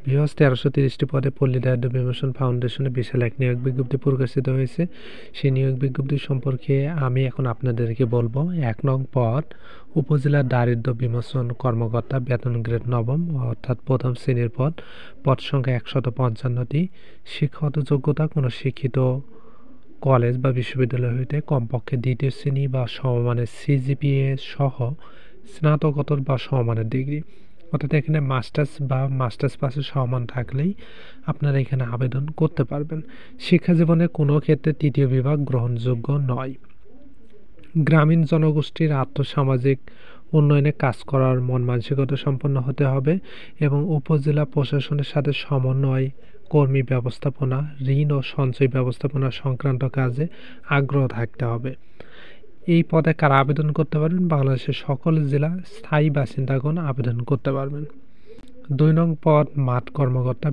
বৃহৎ 1330টি পদে পল্লী দায়িত্ব বিমোচন ফাউন্ডেশনে বিশাল এক নিয়োগ বিজ্ঞপ্তি প্রকাশিত হয়েছে। সেই নিয়োগ বিজ্ঞপ্তি সম্পর্কে আমি এখন আপনাদেরকে বলবো। 1 নং পদ উপজেলা দারিদ্র বিমোচন কর্মকর্তা, বেতন গ্রেড নবম অর্থাৎ প্রথম শ্রেণীর পদ, পদ সংখ্যা 155টি। শিক্ষাগত যোগ্যতা কোনো শিক্ষিত কলেজ বা বিশ্ববিদ্যালয় হইতে কমপক্ষে দ্বিতীয় শ্রেণী বা সমমানের সিজিপিএ সহ স্নাতকোত্তর বা সমমানের ডিগ্রি, অর্থাৎ এখানে মাস্টার্স পাসের সমান থাকলেই আপনারা এখানে আবেদন করতে পারবেন। শিক্ষা জীবনে কোনো ক্ষেত্রে তৃতীয় বিভাগ গ্রহণযোগ্য নয়। গ্রামীণ জনগোষ্ঠীর আর্থসামাজিক উন্নয়নে কাজ করার মন মানসিকতা সম্পন্ন হতে হবে এবং উপজেলা প্রশাসনের সাথে সমন্বয়, কর্মী ব্যবস্থাপনা, ঋণ ও সঞ্চয় ব্যবস্থাপনা সংক্রান্ত কাজে আগ্রহ থাকতে হবে। এই পদে কারা আবেদন করতে পারবেন? বাংলাদেশের সকল জেলা স্থায়ী বাসিন্দাগণ আবেদন করতে পারবেন। 2 নং পদ মাঠ কর্মকর্তা,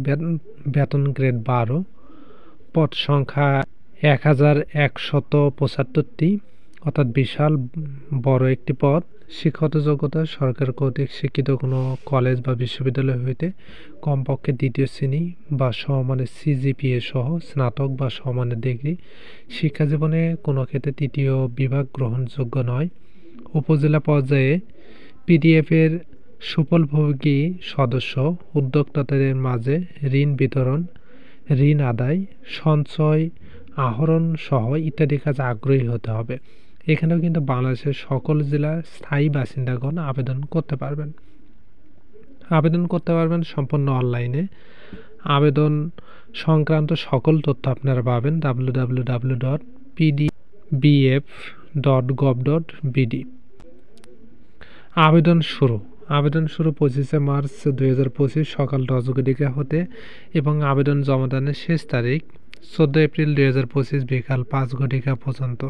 বেতন গ্রেড 12, পদ সংখ্যা 1175টি, অর্থাৎ বিশাল বড় একটি পদ। শিক্ষাগত যোগ্যতা সরকার কর্তৃক স্বীকৃত কোনো কলেজ বা বিশ্ববিদ্যালয় হইতে কমপক্ষে দ্বিতীয় শ্রেণী বা সমমানের সিজিপিএ সহ স্নাতক বা সমমানের ডিগ্রি। শিক্ষা জীবনে কোনো ক্ষেত্রে তৃতীয় বিভাগ গ্রহণযোগ্য নয়। উপজেলা পর্যায়ে পিডিএফের সুফলভোগী সদস্য উদ্যোক্তাদের মাঝে ঋণ বিতরণ, ঋণ আদায়, সঞ্চয় আহরণ সহ ইত্যাদি কাজে আগ্রহী হতে হবে। এখানেও কিন্তু বাংলাদেশের সকল জেলার স্থায়ী বাসিন্দাগণ আবেদন করতে পারবেন সম্পূর্ণ অনলাইনে। আবেদন সংক্রান্ত সকল তথ্য আপনারা পাবেন www.pdbf.gov.bd। আবেদন শুরু 25শে মার্চ 2025 সকাল 10 ঘটিকা হতে এবং আবেদন জমাদানের শেষ তারিখ 14 এপ্রিল 2025 বিকাল 5 ঘটিকা পর্যন্ত।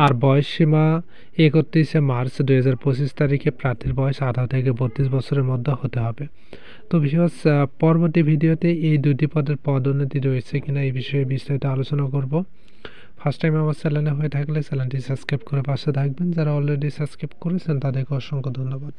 আর বয়স সীমা 31শে মার্চ 2025 তারিখে প্রার্থীর বয়স 18 থেকে 32 বছরের মধ্যে হতে হবে। তো বিশেষ পরবর্তী ভিডিওতে এই দুটি পদের পদোন্নতি রয়েছে কিনা এই বিষয়ে বিস্তারিত আলোচনা করব। ফার্স্ট টাইম আমার চ্যানেলে হয়ে থাকলে চ্যানেলটি সাবস্ক্রাইব করে পাশে থাকবেন। যারা অলরেডি সাবস্ক্রাইব করেছেন তাদেরকে অসংখ্য ধন্যবাদ।